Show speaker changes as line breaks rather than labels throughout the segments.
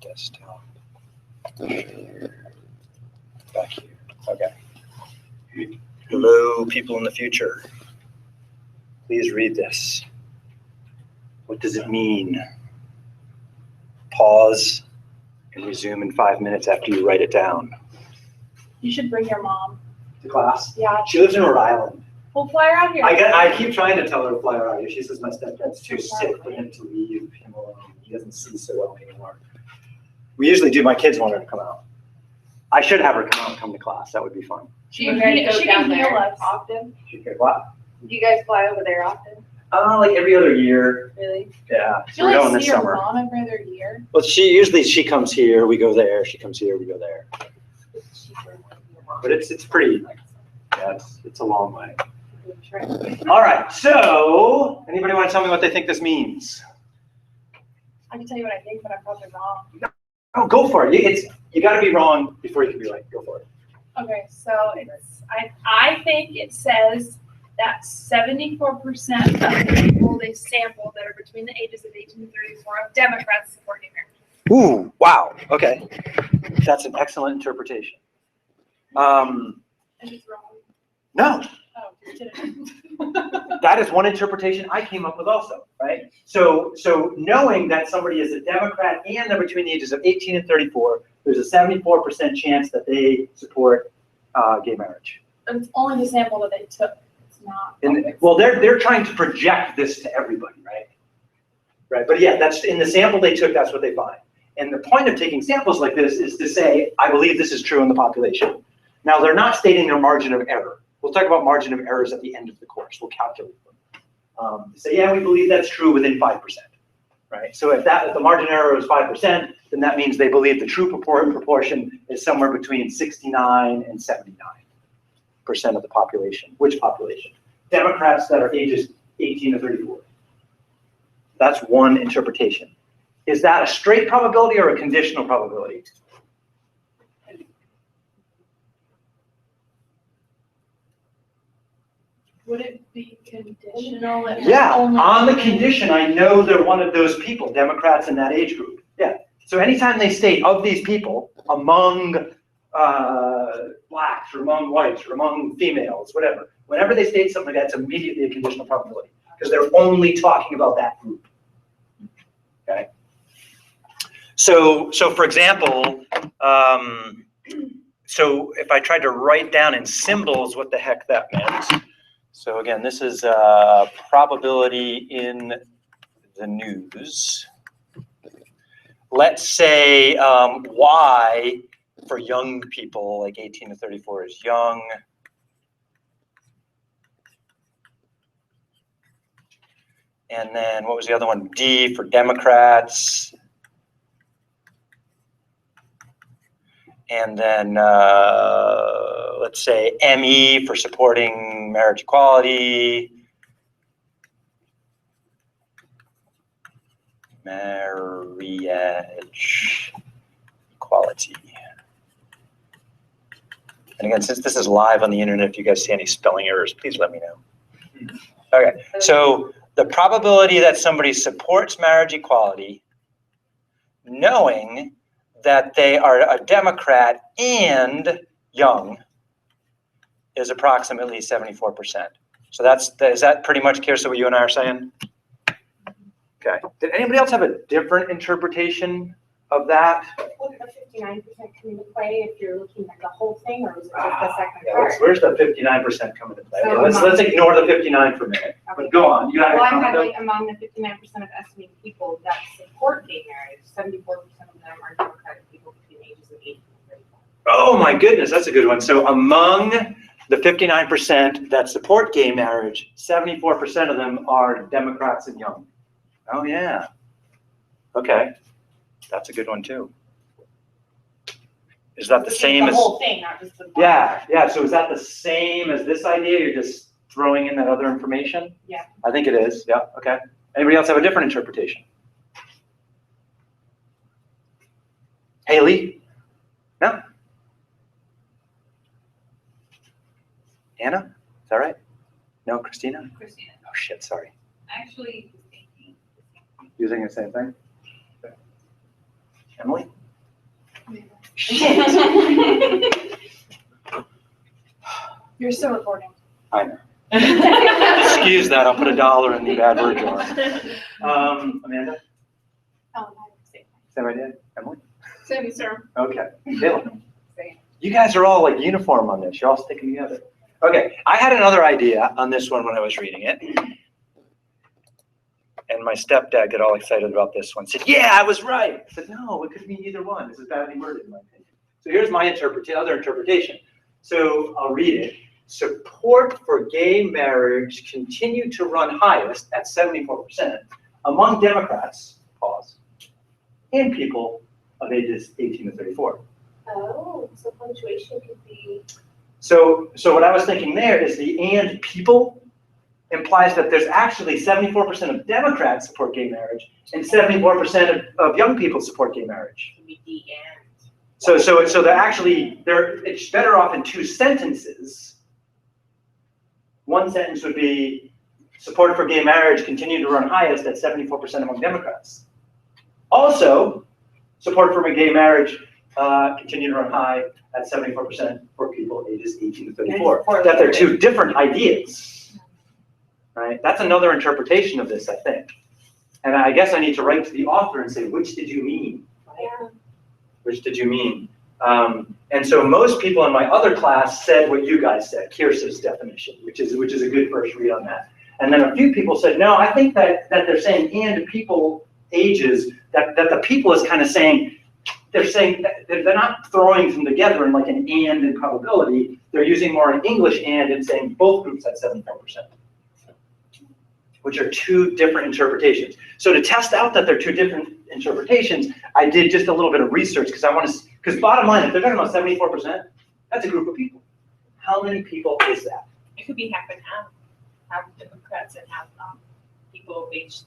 desktop. Back here. Okay. Hello, people in the future. Please read this. What does it mean? Pause and resume in 5 minutes after you write it down.
You should bring your mom.
To class?
Yeah.
She lives in Rhode Island.
We'll fly her out here.
I keep trying to tell her to fly her out here. She says my stepdad's too sick for him to leave him alone. He doesn't see so well anymore. We usually do. My kids want her to come out. I should have her come out and come to class. That would be fun.
She can heal us often.
She could what?
Do you guys fly over there often?
Like every other year.
Really?
Yeah.
Do you like see your mom every other year?
Well, she comes here, we go there. She comes here, we go there. But it's pretty. Yeah, it's a long way. All right. So, anybody want to tell me what they think this means?
I can tell you what I think, but I'm probably wrong.
Oh, go for it. You got to be wrong before you can be right. Go for it.
Okay, so I think it says that 74% of the people they sampled that are between the ages of 18 and 34 of Democrats support gay marriage.
Ooh, wow. Okay, that's an excellent interpretation.
And it's wrong.
No.
Oh, you did it.
That is one interpretation I came up with also, right? So knowing that somebody is a Democrat and they're between the ages of 18 and 34, there's a 74% chance that they support gay marriage.
But it's only the sample that they took. It's not.
Well, they're trying to project this to everybody, right? Right. But yeah, that's in the sample they took. That's what they find. And the point of taking samples like this is to say, I believe this is true in the population. Now, they're not stating their margin of error. We'll talk about margin of errors at the end of the course. We'll calculate them. Say, yeah, we believe that's true within 5%, right? So if the margin of error is 5%, then that means they believe the true proportion is somewhere between 69 and 79% of the population. Which population? Democrats that are ages 18 to 34. That's one interpretation. Is that a straight probability or a conditional probability?
Would it be conditional?
Yeah, on the condition, I know they're one of those people, Democrats in that age group. Yeah. So anytime they state of these people, among blacks or among whites or among females, whatever, whenever they state something like that, it's immediately a conditional probability because they're only talking about that group. Okay. So for example, so if I tried to write down in symbols what the heck that meant. So again, this is probability in the news. Let's say Y for young people, like 18 to 34 is young. And then what was the other one? D for Democrats. And then let's say ME for supporting marriage equality. Marriage equality. And again, since this is live on the internet, if you guys see any spelling errors, please let me know. Okay, so the probability that somebody supports marriage equality, knowing that they are a Democrat and young, is approximately 74%. So is that pretty much clear? So what you and I are saying? Okay. Did anybody else have a different interpretation of that?
Would the 59% come into play if you're looking at the whole thing, or is it just the second part?
Where's the 59% come into play?
So
Okay, let's ignore the 59 for a minute.
Okay.
But go on. You have
Well,
a
I'm
comment?
having among the 59% of estimated people that support gay marriage, 74% of them are Democratic people between the ages of 18 and 34.
Oh my goodness, that's a good one. So among the 59% that support gay marriage, 74% of them are Democrats and young. Oh yeah. Okay. That's a good one too. Is that the same as?
The whole thing, not just the.
Yeah. So is that the same as this idea? You're just throwing in that other information?
Yeah.
I think it is. Yeah. Okay. Anybody else have a different interpretation? Haley? No? Anna? Is that right? No, Christina?
Christina.
Oh shit, sorry.
Actually,
You're thinking the same thing? Emily?
You're still recording.
I know. Excuse that, I'll put $1 in the bad word jar. Amanda?
Oh,
Same idea? Emily?
Same, sir.
Okay. Dylan?
Same.
You guys are all like uniform on this. You're all sticking together. Okay, I had another idea on this one when I was reading it. And my stepdad got all excited about this one. Said, yeah, I was right. I said, no, it could mean either one. This is badly worded in my opinion. So here's my other interpretation. So I'll read it. Support for gay marriage continued to run highest at 74% among Democrats, pause, and people of ages 18 to 34.
Oh, so punctuation could be.
So what I was thinking there is the and people implies that there's actually 74% of Democrats support gay marriage and 74% of young people support gay marriage.
Could be the and.
So it's better off in two sentences. One sentence would be support for gay marriage continued to run highest at 74% among Democrats. Also, support for gay marriage continued to run high at 74% for people ages 18 to 34. That they're two different ideas, right? That's another interpretation of this, I think. And I guess I need to write to the author and say, which did you mean?
Yeah.
Which did you mean? And so most people in my other class said what you guys said, Kiers's definition, which is a good first read on that. And then a few people said, no, I think that they're saying and people ages, that the people is kind of saying, they're saying that they're not throwing them together in like an and in probability. They're using more an English and saying both groups had 74%, which are two different interpretations. So to test out that they're two different interpretations, I did just a little bit of research because bottom line, if they're talking about 74%, that's a group of people. How many people is that?
It could be half and half Democrats and half people of age.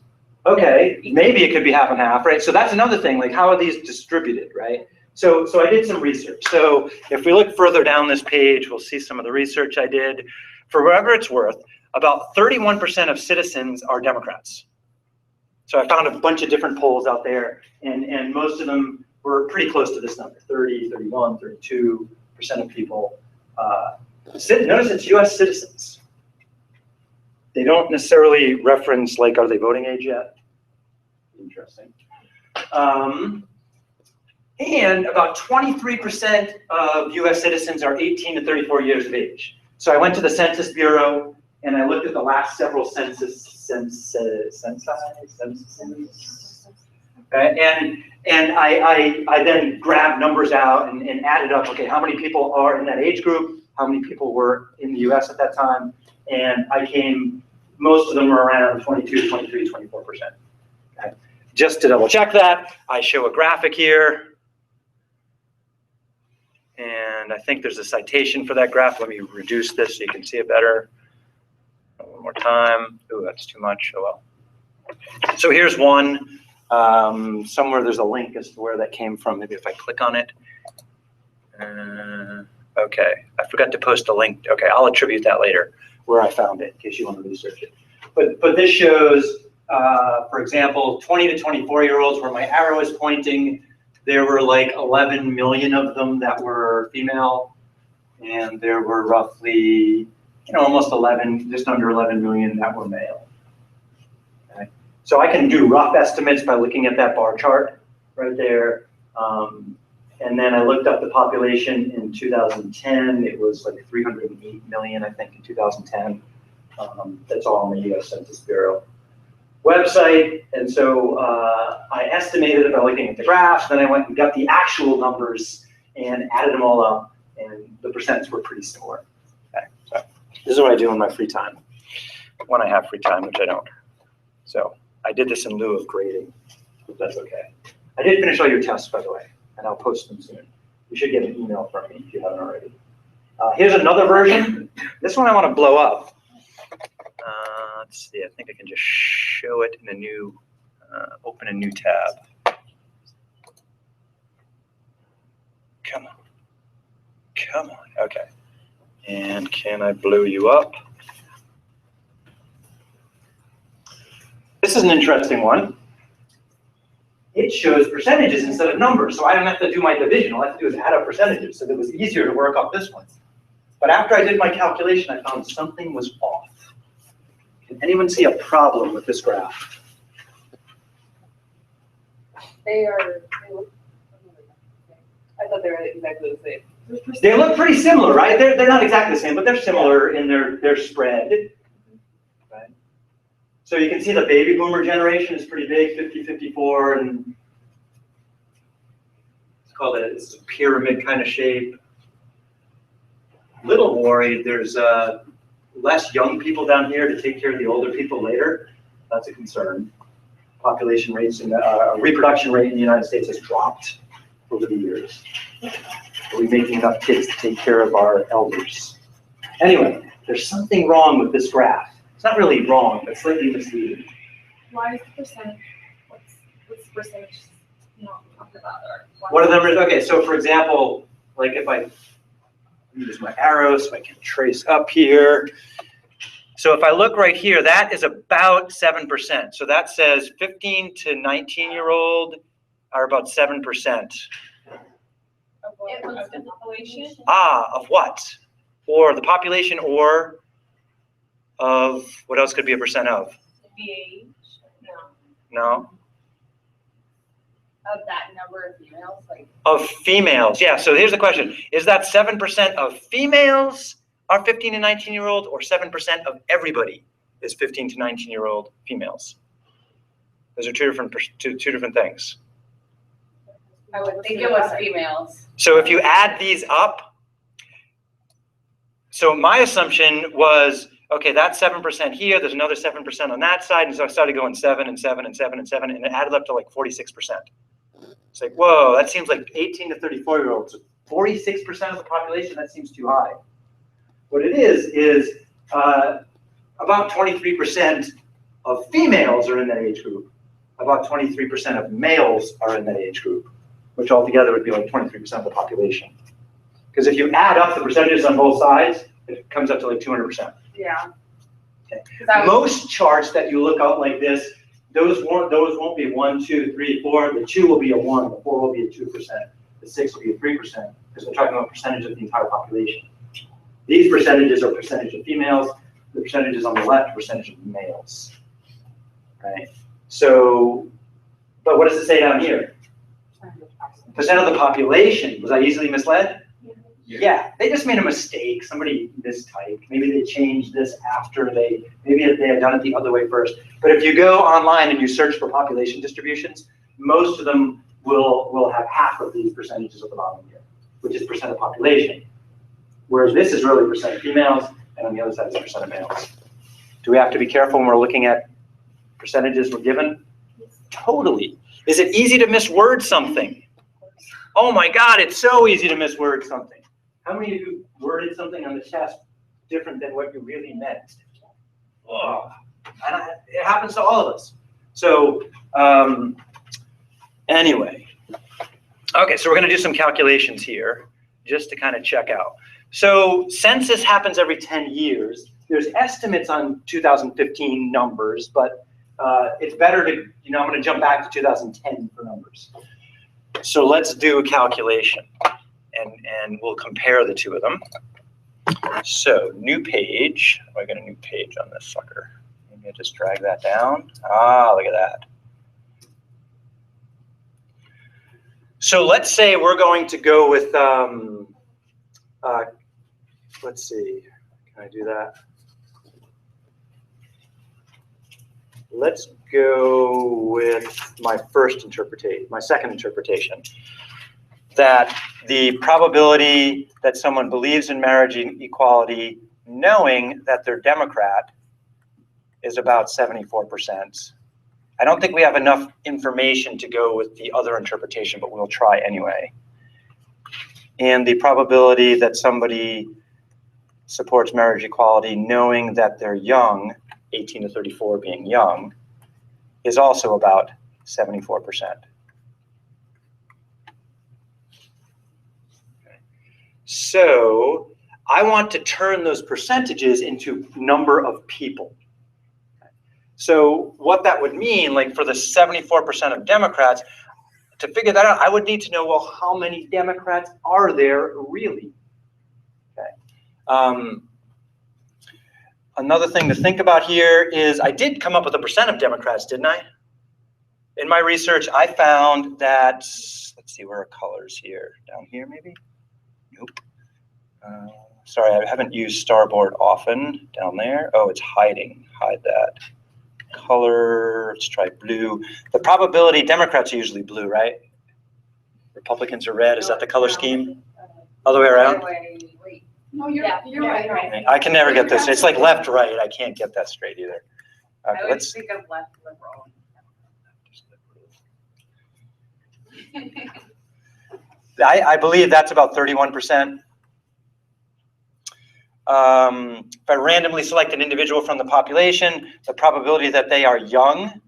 Okay, maybe it could be half and half, right? So that's another thing, like how are these distributed, right? So I did some research. So if we look further down this page, we'll see some of the research I did. For whatever it's worth, about 31% of citizens are Democrats. So I found a bunch of different polls out there, and most of them were pretty close to this number, 30, 31, 32% of people. Notice it's US citizens. They don't necessarily reference, like, are they voting age yet? Interesting. And about 23% of US citizens are 18 to 34 years of age. So I went to the Census Bureau and I looked at the last several censuses. And I then grabbed numbers out and added up, okay, how many people are in that age group? How many people were in the US at that time? And most of them were around 22, 23, 24%. Okay. Just to double check that, I show a graphic here. And I think there's a citation for that graph. Let me reduce this so you can see it better. One more time. Ooh, that's too much. Oh well. So here's one. Somewhere there's a link as to where that came from. Maybe if I click on it. Okay, I forgot to post a link. Okay, I'll attribute that later where I found it in case you want to research it. But this shows, for example, 20 to 24-year-olds where my arrow is pointing. There were like 11 million of them that were female, and there were roughly, almost 11, just under 11 million that were male. Okay. So I can do rough estimates by looking at that bar chart right there. And then I looked up the population in 2010. It was like 308 million, I think, in 2010. That's all on the US Census Bureau website. And so I estimated it by looking at the graphs. Then I went and got the actual numbers and added them all up. And the percents were pretty similar. Okay, so this is what I do in my free time, when I have free time, which I don't. So I did this in lieu of grading, but that's okay. I did finish all your tests, by the way, and I'll post them soon. You should get an email from me if you haven't already. Here's another version. This one I want to blow up. Let's see, I think I can just show it in a new, open a new tab. Come on. Come on, okay. And can I blow you up? This is an interesting one. it shows percentages instead of numbers. So I don't have to do my division. All I have to do is add up percentages. So it was easier to work off this one. But after I did my calculation, I found something was off. Can anyone see a problem with this graph?
They look, I thought they were exactly the same.
They look pretty similar, right? They're not exactly the same, but they're similar in their spread. Right? So you can see the baby boomer generation is pretty big, 50, 54, and it's called it's a pyramid kind of shape. Little worried, there's less young people down here to take care of the older people later. That's a concern. Population rates and reproduction rate in the United States has dropped over the years. Are we making enough kids to take care of our elders? Anyway, there's something wrong with this graph. It's not really wrong, but slightly misleading.
Why is the percentage, what's the percentage not talked about, or?
One of them is, okay, so for example, like if I use my arrow so I can trace up here. So if I look right here, that is about 7%. So that says 15 to 19-year-old are about 7%.
It was the population?
Of what? Or the population, or of, what else could be a percent of?
The age? No.
No?
Of that number of females, like.
Of females, yeah. So here's the question. Is that 7% of females are 15 to 19-year-old, or 7% of everybody is 15 to 19-year-old females? Those are two different things.
I would think it was females.
So if you add these up, so my assumption was, okay, that's 7% here, there's another 7% on that side, and so I started going 7 and 7 and 7 and 7, and it added up to like 46%. It's like, whoa, that seems like 18 to 34-year-olds. 46% of the population, that seems too high. What it is about 23% of females are in that age group. About 23% of males are in that age group, which altogether would be like 23% of the population. Because if you add up the percentages on both sides, it comes up to like 200%.
Yeah.
Okay. Most charts that you look out like this, those won't be 1, 2, 3, 4. The 2 will be a 1, the 4 will be a 2%, the 6 will be a 3%, because we're talking about percentage of the entire population. These percentages are percentage of females. The percentages on the left are percentage of males. Right? So, but what does it say down here? Percent of the population. Was I easily misled? Yeah, they just made a mistake. Somebody mistyped. Maybe they changed this after maybe they had done it the other way first. But if you go online and you search for population distributions, most of them will have half of these percentages at the bottom here, which is percent of population. Whereas this is really percent of females, and on the other side is percent of males. Do we have to be careful when we're looking at percentages we're given? Totally. Is it easy to misword something? Oh my God, it's so easy to misword something. How many of you worded something on the test different than what you really meant? Oh, and it happens to all of us. So anyway, okay, so we're going to do some calculations here just to kind of check out. So census happens every 10 years. There's estimates on 2015 numbers, but it's better to, I'm going to jump back to 2010 for numbers. So let's do a calculation, and we'll compare the two of them. So new page. Oh, I got a new page on this sucker. Maybe I just drag that down. Ah, look at that. So let's say we're going to go with, let's see, can I do that? Let's go with my second interpretation, that the probability that someone believes in marriage equality, knowing that they're Democrat, is about 74%. I don't think we have enough information to go with the other interpretation, but we'll try anyway. And the probability that somebody supports marriage equality, knowing that they're young, 18 to 34 being young, is also about 74%. Okay. So I want to turn those percentages into number of people. Okay. So what that would mean, like for the 74% of Democrats, to figure that out, I would need to know, well, how many Democrats are there really? Okay. Another thing to think about here is I did come up with a percent of Democrats, didn't I? In my research, I found that, let's see, where are colors here? Down here, maybe? Nope. Sorry, I haven't used Starboard often. Down there. Oh, it's hiding. Hide that. Color, let's try blue. The probability, Democrats are usually blue, right? Republicans are red. Is that the color scheme? Other way around?
No,
Yeah,
you're right.
I can never get this. It's like left, right. I can't get that straight either.
I
Okay,
always
let's.
think of left liberal.
I believe that's about 31%. If I randomly select an individual from the population, the probability that they are young,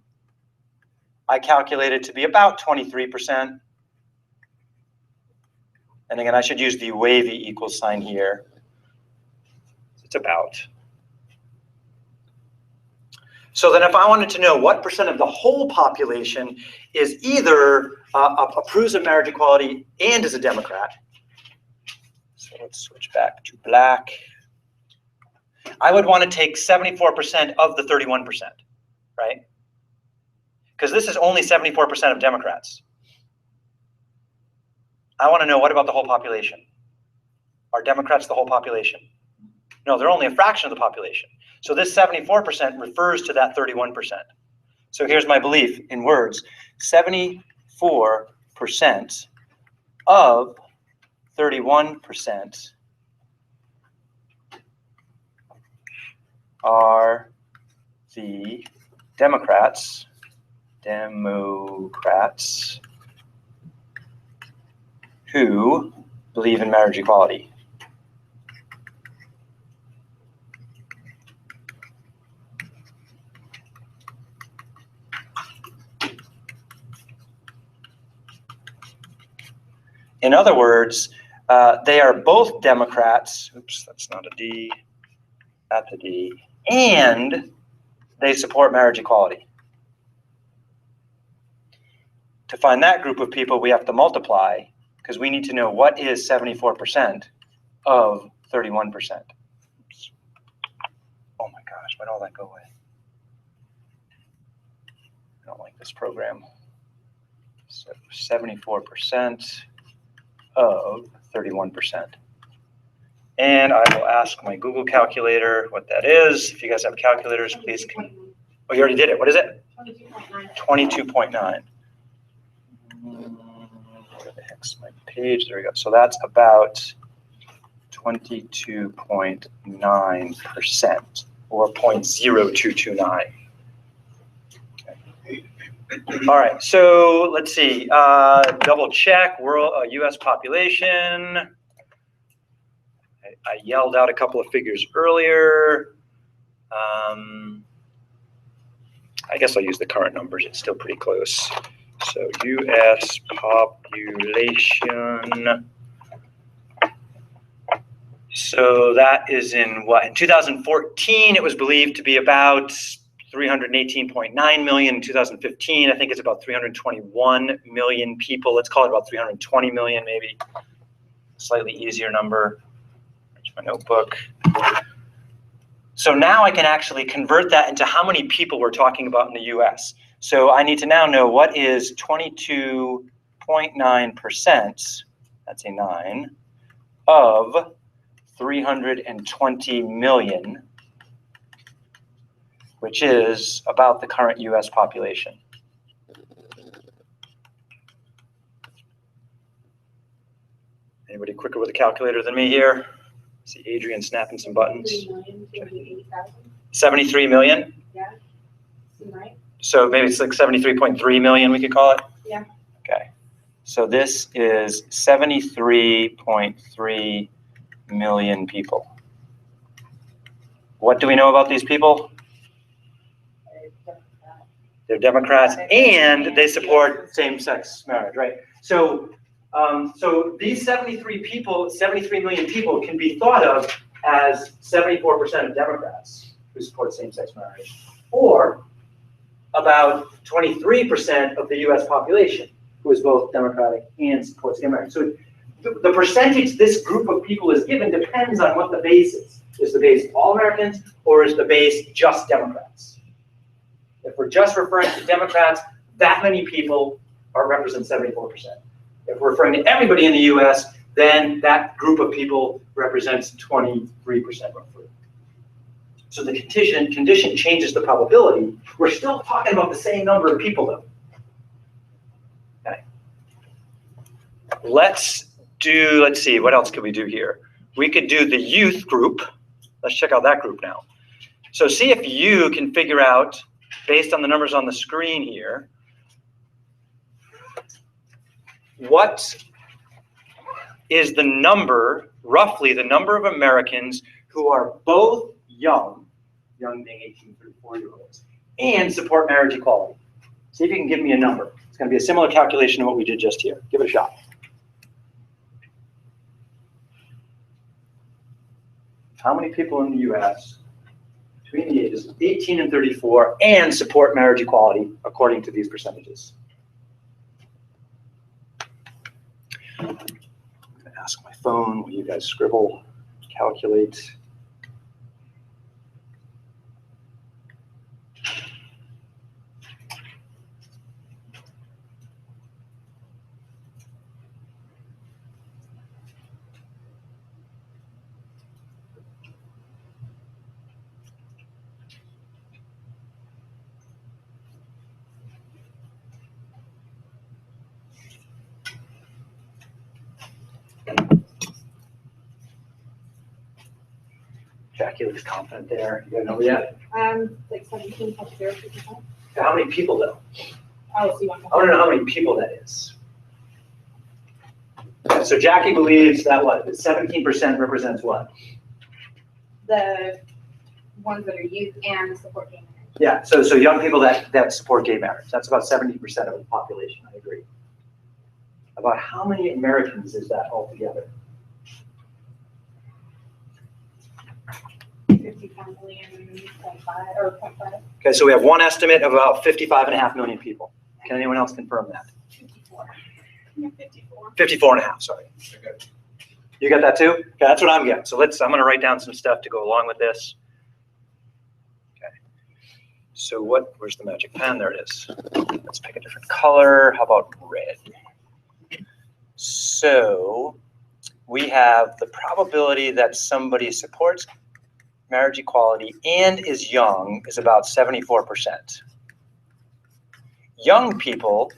I calculated to be about 23%. And again, I should use the wavy equals sign here. It's about. So then if I wanted to know what percent of the whole population is either approves of marriage equality and is a Democrat. So let's switch back to black. I would want to take 74% of the 31%, right? Because this is only 74% of Democrats. I want to know, what about the whole population? Are Democrats the whole population? No, they're only a fraction of the population. So this 74% refers to that 31%. So here's my belief in words. 74% of 31% are the Democrats who believe in marriage equality. In other words, they are both Democrats. Oops, that's not a D. That's a D. And they support marriage equality. To find that group of people, we have to multiply, because we need to know what is 74% of 31%. Oops. Oh my gosh, why did all that go away? I don't like this program. So 74% of 31%. And I will ask my Google calculator what that is. If you guys have calculators, please. Oh, you already did it. What is it? 22.9. Where the heck's my page? There we go. So that's about 22.9%, or 0.0229. All right, so let's see. Double check world U.S. population. I yelled out a couple of figures earlier. I guess I'll use the current numbers. It's still pretty close. So U.S. population. So that is in what? In 2014, it was believed to be about 318.9 million. In 2015, I think it's about 321 million people. Let's call it about 320 million, maybe. Slightly easier number. Here's my notebook. So now I can actually convert that into how many people we're talking about in the US. So I need to now know what is 22.9%, that's a 9, of 320 million, which is about the current US population. Anybody quicker with a calculator than me here? See Adrian snapping some buttons. 73 million?
Yeah. Right.
So maybe it's like 73.3 million, we could call it?
Yeah.
Okay. So this is 73.3 million people. What do we know about these people? They're Democrats and they support same-sex marriage, right? So, so these 73 million people can be thought of as 74% of Democrats who support same-sex marriage. Or about 23% of the US population who is both Democratic and supports gay marriage. So the percentage this group of people is given depends on what the base is. Is the base all Americans, or is the base just Democrats? If we're just referring to Democrats, that many people represent 74%. If we're referring to everybody in the US, then that group of people represents 23% roughly. So the condition changes the probability. We're still talking about the same number of people though. Okay. Let's see, what else could we do here? We could do the youth group. Let's check out that group now. So see if you can figure out, based on the numbers on the screen here, what is the number, roughly the number of Americans who are both young being 18 through 34-year-olds, and support marriage equality. See if you can give me a number. It's going to be a similar calculation to what we did just here. Give it a shot. How many people in the US between the ages of 18 and 34 and support marriage equality according to these percentages? I'm going to ask my phone, will you guys scribble, calculate? Jackie looks confident there. You got a number yet?
Like 17.0%.
How many people though?
Oh, so you want
I want to know how many people that is. So Jackie believes that what? That 17% represents what?
the ones that are youth and support gay marriage.
Yeah, so young people that support gay marriage. That's about 70% of the population, I agree. About how many Americans is that altogether?
55 million, 0.5 or 0.5.
Okay, so we have one estimate of about 55.5 million people. Can anyone else confirm that?
54. Yeah, 54.
54.5, sorry. You got that too? Okay, that's what I'm getting. So I'm gonna write down some stuff to go along with this. Okay. So where's the magic pen? There it is. Let's pick a different color. How about red? So we have the probability that somebody supports marriage equality and is young is about 74%. Young people,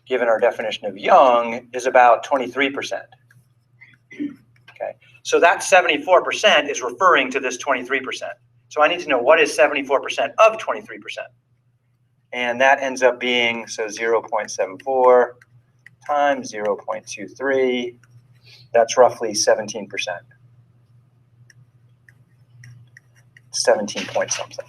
given our definition of young, is about 23%. Okay, so that 74% is referring to this 23%. So I need to know what is 74% of 23%. And that ends up being, so 0.74 times 0.23, that's roughly 17%. 17 point something.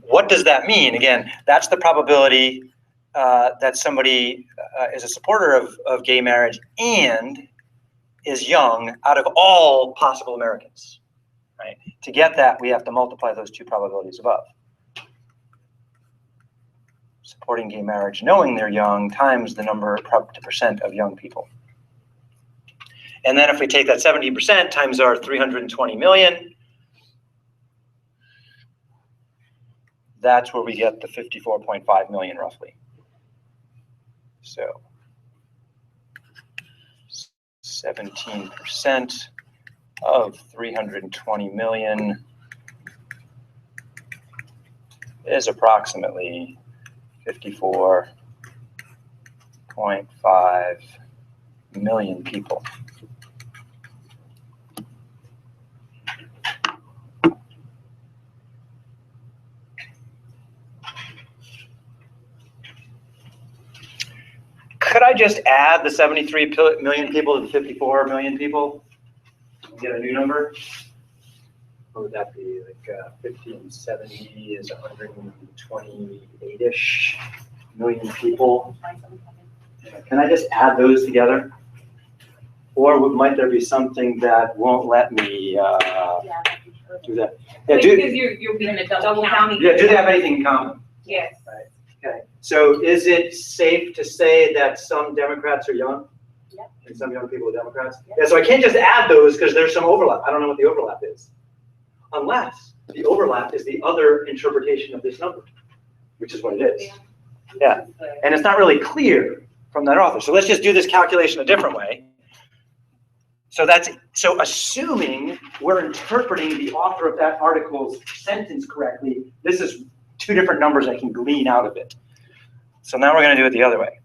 What does that mean? Again, that's the probability that somebody is a supporter of gay marriage and is young out of all possible Americans, right? To get that, we have to multiply those two probabilities above. Supporting gay marriage, knowing they're young, times the number, the percent of young people. And then if we take that 17% times our 320 million, that's where we get the 54.5 million roughly. So 17% of 320 million is approximately 54.5 million people. Could I just add the 73 million people to the 54 million people and get a new number? What would that be? Like 50 and 70 is 128-ish million people. Can I just add those together? Or might there be something that won't let me? Do that. Yeah, do,
Because you're being a double counting.
yeah, do they have anything in common?
Yes.
Okay, so is it safe to say that some Democrats are young?
Yeah.
And some young people are Democrats? Yeah, so I can't just add those because there's some overlap. I don't know what the overlap is. Unless the overlap is the other interpretation of this number, which is what it is. Yeah. And it's not really clear from that author. So let's just do this calculation a different way. So assuming we're interpreting the author of that article's sentence correctly, this is two different numbers I can glean out of it. So now we're going to do it the other way.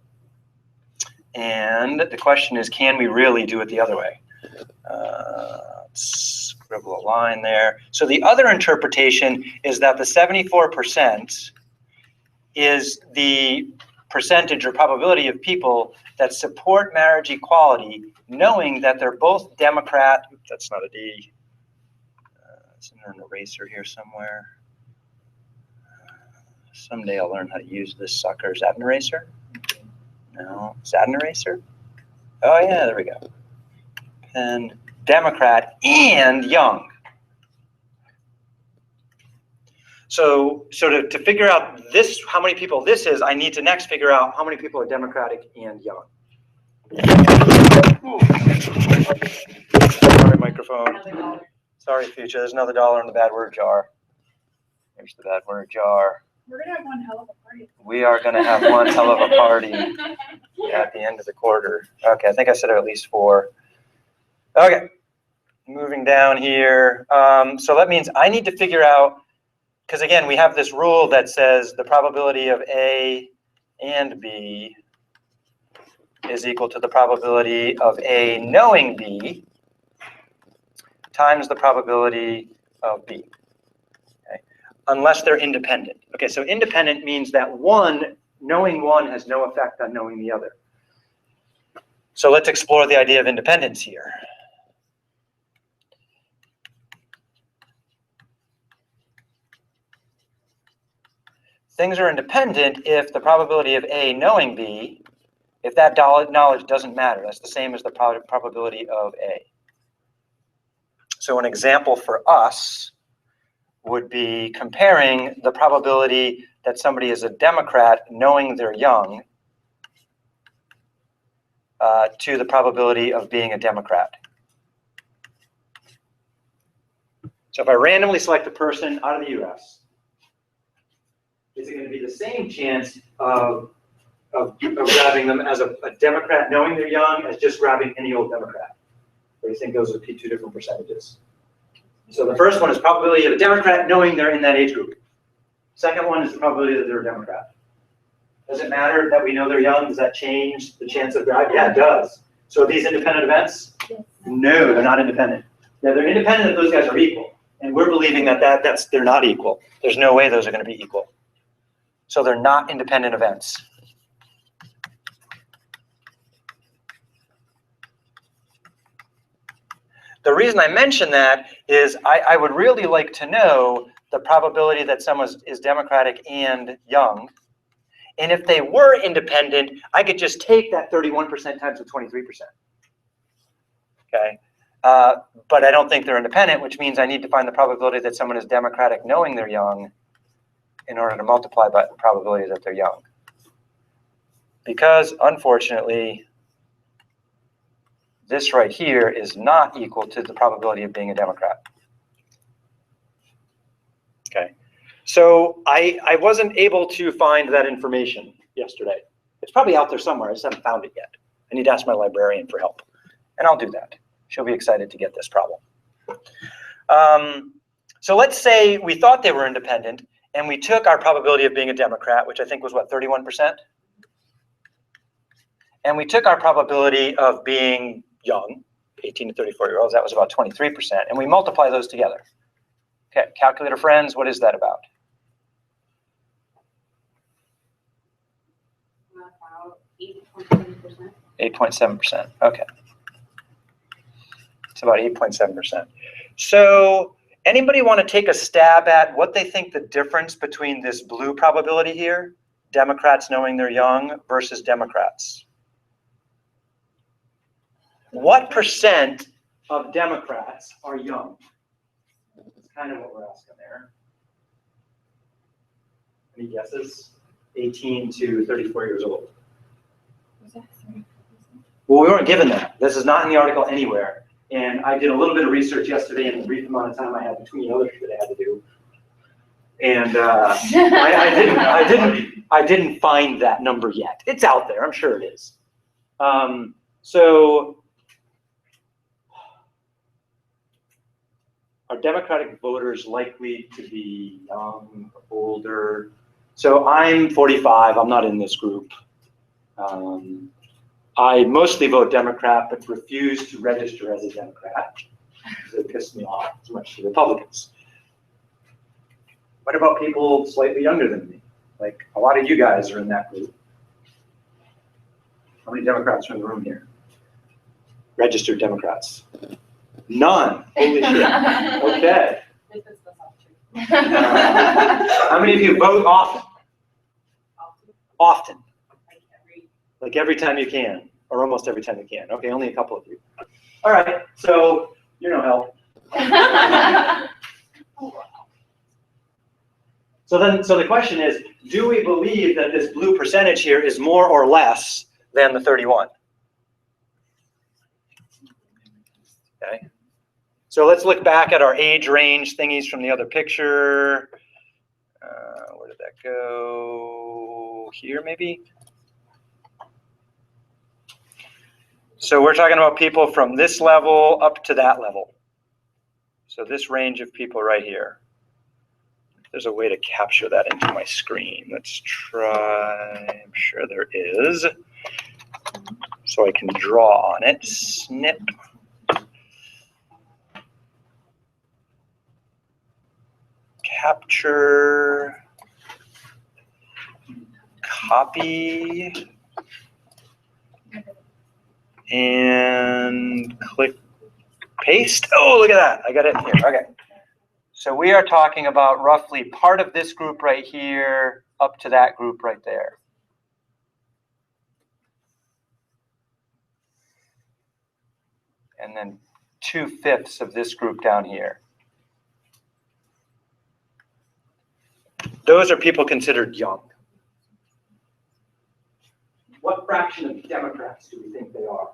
And the question is, can we really do it the other way? Let's scribble a line there. So the other interpretation is that the 74% is the percentage or probability of people that support marriage equality, knowing that they're both Democrat. Oops, that's not a D. Isn't there an eraser here somewhere? Someday I'll learn how to use this sucker. Is that an eraser? No. Is that an eraser? Oh yeah, there we go. Pen, Democrat and young. So to figure out this, how many people this is, I need to next figure out how many people are Democratic and young. Sorry, microphone. Sorry, future. There's another dollar in the bad word jar. There's the bad word jar.
We're gonna have one hell of a party.
We are going to have one hell of a party at the end of the quarter. Okay, I think I said at least 4. Okay, moving down here. So that means I need to figure out, because again, we have this rule that says the probability of A and B is equal to the probability of A knowing B times the probability of B, okay? Unless they're independent. Okay, so independent means that knowing one has no effect on knowing the other. So let's explore the idea of independence here. Things are independent if the probability of A knowing B, if that knowledge doesn't matter. That's the same as the probability of A. So an example for us would be comparing the probability that somebody is a Democrat knowing they're young to the probability of being a Democrat. So if I randomly select a person out of the US, is it going to be the same chance of grabbing them as a Democrat knowing they're young as just grabbing any old Democrat? Or do you think those are 2 different percentages? So the first one is probability of a Democrat knowing they're in that age group. Second one is the probability that they're a Democrat. Does it matter that we know they're young? Does that change the chance of grabbing? Yeah, it does. So are these independent events?
Yes.
No, they're not independent. Yeah, they're independent if those guys are equal. And we're believing that they're not equal. There's no way those are going to be equal. So they're not independent events. The reason I mention that is I would really like to know the probability that someone is Democratic and young. And if they were independent, I could just take that 31% times the 23%. Okay? But I don't think they're independent, which means I need to find the probability that someone is Democratic knowing they're young in order to multiply by the probability that they're young. Because, unfortunately, this right here is not equal to the probability of being a Democrat. Okay, so I wasn't able to find that information yesterday. It's probably out there somewhere, I just haven't found it yet. I need to ask my librarian for help, and I'll do that. She'll be excited to get this problem. So let's say we thought they were independent, and we took our probability of being a Democrat, which I think was what, 31%? And we took our probability of being young, 18 to 34-year-olds, that was about 23%, and we multiply those together. Okay, calculator friends, what is that about?
About 8.7%.
8.7%, okay. It's about 8.7%. So anybody want to take a stab at what they think the difference between this blue probability here, Democrats knowing they're young versus Democrats? What percent of Democrats are young? It's kind of what we're asking there. Any guesses? 18 to 34 years old.
Was that 30%?
Well, we weren't given that. This is not in the article anywhere. And I did a little bit of research yesterday in the brief amount of time I had between other things that I had to do. And I didn't find that number yet. It's out there. I'm sure it is. So are Democratic voters likely to be young, older? So I'm 45. I'm not in this group. I mostly vote Democrat, but refuse to register as a Democrat because it pissed me off as much as the Republicans. What about people slightly younger than me? Like a lot of you guys are in that group. How many Democrats are in the room here? Registered Democrats. None. Holy shit. Okay.
This is the option.
How many of you vote often? Often.
Like
Like every time you can, or almost every time you can. Okay, only a couple of you. All right, so you're no help. So the question is, do we believe that this blue percentage here is more or less than the 31? Okay. So let's look back at our age range thingies from the other picture. Where did that go? Here, maybe? So we're talking about people from this level up to that level. So this range of people right here. There's a way to capture that into my screen. Let's try. I'm sure there is. So I can draw on it. Snip. Capture. Copy. And click paste. Oh, look at that. I got it here. Okay. So we are talking about roughly part of this group right here up to that group right there. And then 2/5 of this group down here. Those are people considered young. What fraction of Democrats do we think they are?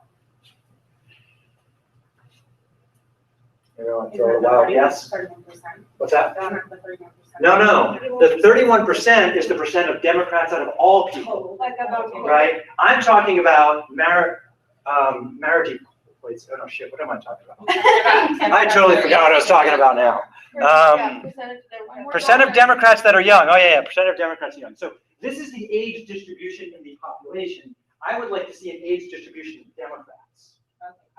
Anyone throw a wild guess?
31%.
What's that?
That's not the 31%.
No. The 31% is the percent of Democrats out of all people,
Like about.
right? I'm talking about marriage. Wait, oh no, shit. What am I talking about? I totally forgot what I was talking about now. Percent of Democrats that are young. Oh yeah, percent of Democrats young. So this is the age distribution in the population. I would like to see an age distribution of Democrats.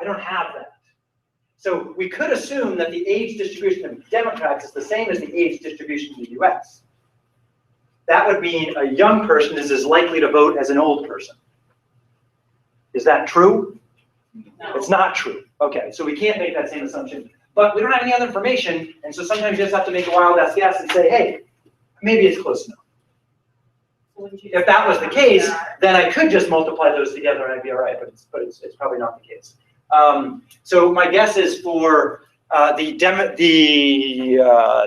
I don't have that. So we could assume that the age distribution of Democrats is the same as the age distribution in the US. That would mean a young person is as likely to vote as an old person. Is that true?
No.
It's not true. Okay, so we can't make that same assumption. But we don't have any other information, and so sometimes you just have to make a wild ass guess and say, hey, maybe it's close enough. If that was the case, then I could just multiply those together and I'd be all right, but it's probably not the case. So my guess is for the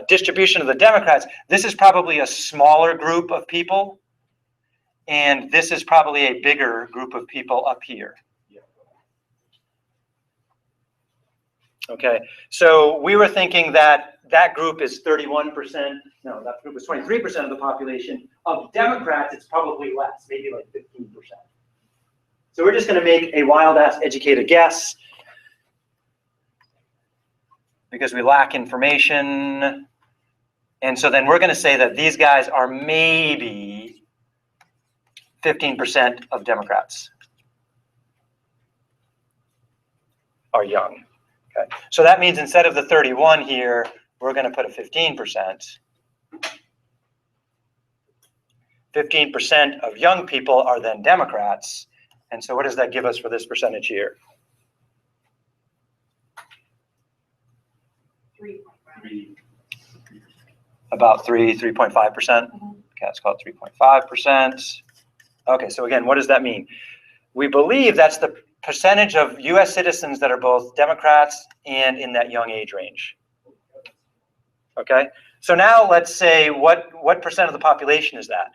distribution of the Democrats, this is probably a smaller group of people, and this is probably a bigger group of people up here. Okay, so we were thinking that that group is 31%, no, that group is 23% of the population. Of Democrats, it's probably less, maybe like 15%. So we're just gonna make a wild-ass educated guess because we lack information. And so then we're gonna say that these guys are maybe 15% of Democrats are young. Okay. So that means instead of the 31 here, we're going to put a 15%. 15% of young people are then Democrats. And so what does that give us for this percentage here?
3.5.
About 3.5%. Okay, let's call it 3.5%. Okay, so again, what does that mean? We believe that's the percentage of US citizens that are both Democrats and in that young age range. Okay, so now let's say what percent of the population is that?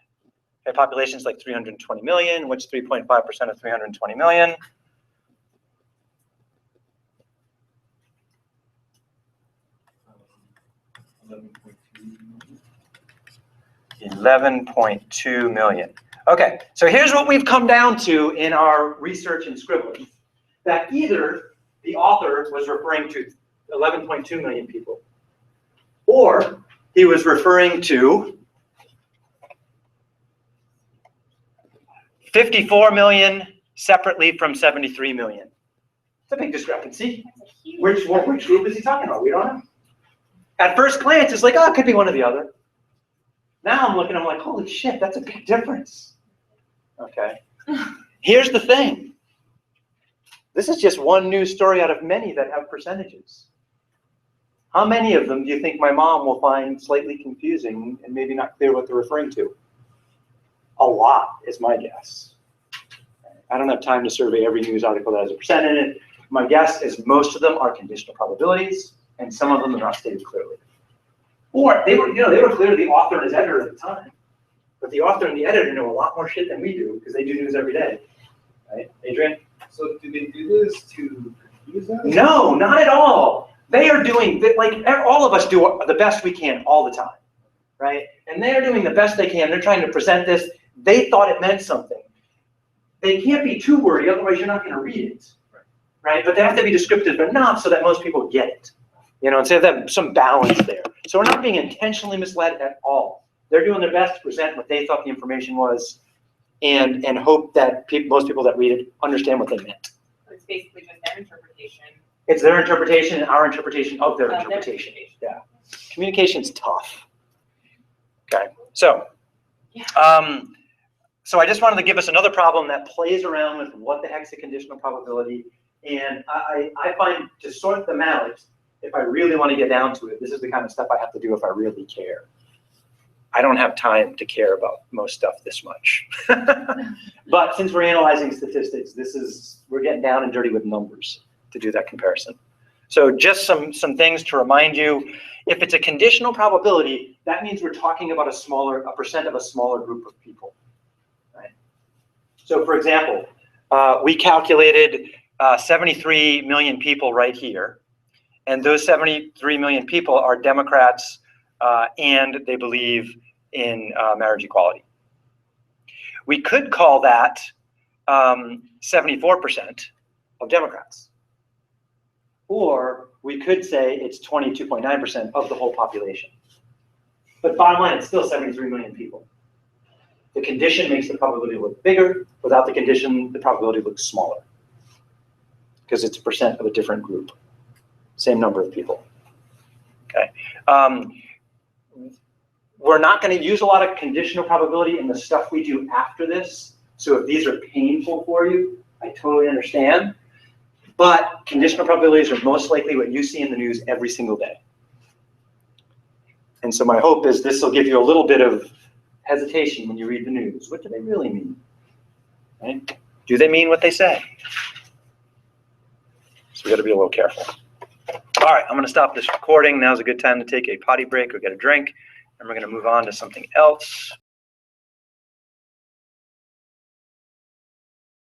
Okay, population is like 320 million. What's 3.5% of 320 million? $11.2 million. Okay, so here's what we've come down to in our research and scribbling. That either the author was referring to 11.2 million people, or he was referring to 54 million separately from 73 million. It's a big discrepancy.
That's a huge
Which group is he talking about? We don't know. At first glance, it's like, oh, it could be one or the other. Now I'm looking, I'm like, holy shit, that's a big difference. Okay. Here's the thing. This is just one news story out of many that have percentages. How many of them do you think my mom will find slightly confusing and maybe not clear what they're referring to? A lot is my guess. I don't have time to survey every news article that has a percent in it. My guess is most of them are conditional probabilities, and some of them are not stated clearly. Or they were clear, the author and his editor at the time, but the author and the editor know a lot more shit than we do because they do news every day, right? Adrian?
So do they do this to confuse us?
No, not at all. They are doing, like all of us do the best we can all the time, right? And they are doing the best they can. They're trying to present this. They thought it meant something. They can't be too wordy, otherwise you're not going to read it, right? But they have to be descriptive enough so that most people get it, and so they have some balance there. So we're not being intentionally misled at all. They're doing their best to present what they thought the information was, and hope that most people that read it understand what they meant.
It's basically just their interpretation.
It's their interpretation and our interpretation of their interpretation. Yeah, communication's tough. Okay, so so I just wanted to give us another problem that plays around with what the heck's a conditional probability, and I find to sort them out, if I really want to get down to it, this is the kind of stuff I have to do if I really care. I don't have time to care about most stuff this much. But since we're analyzing statistics, we're getting down and dirty with numbers to do that comparison. So just some things to remind you. If it's a conditional probability, that means we're talking about a percent of a smaller group of people. Right? So for example, we calculated 73 million people right here. And those 73 million people are Democrats and they believe in marriage equality. We could call that 74% of Democrats. Or we could say it's 22.9% of the whole population. But bottom line, it's still 73 million people. The condition makes the probability look bigger. Without the condition, the probability looks smaller. Because it's a percent of a different group. Same number of people. Okay. We're not going to use a lot of conditional probability in the stuff we do after this. So if these are painful for you, I totally understand. But conditional probabilities are most likely what you see in the news every single day. And so my hope is this will give you a little bit of hesitation when you read the news. What do they really mean? Right? Do they mean what they say? So we got to be a little careful. All right, I'm going to stop this recording. Now's a good time to take a potty break or get a drink, and we're going to move on to something else.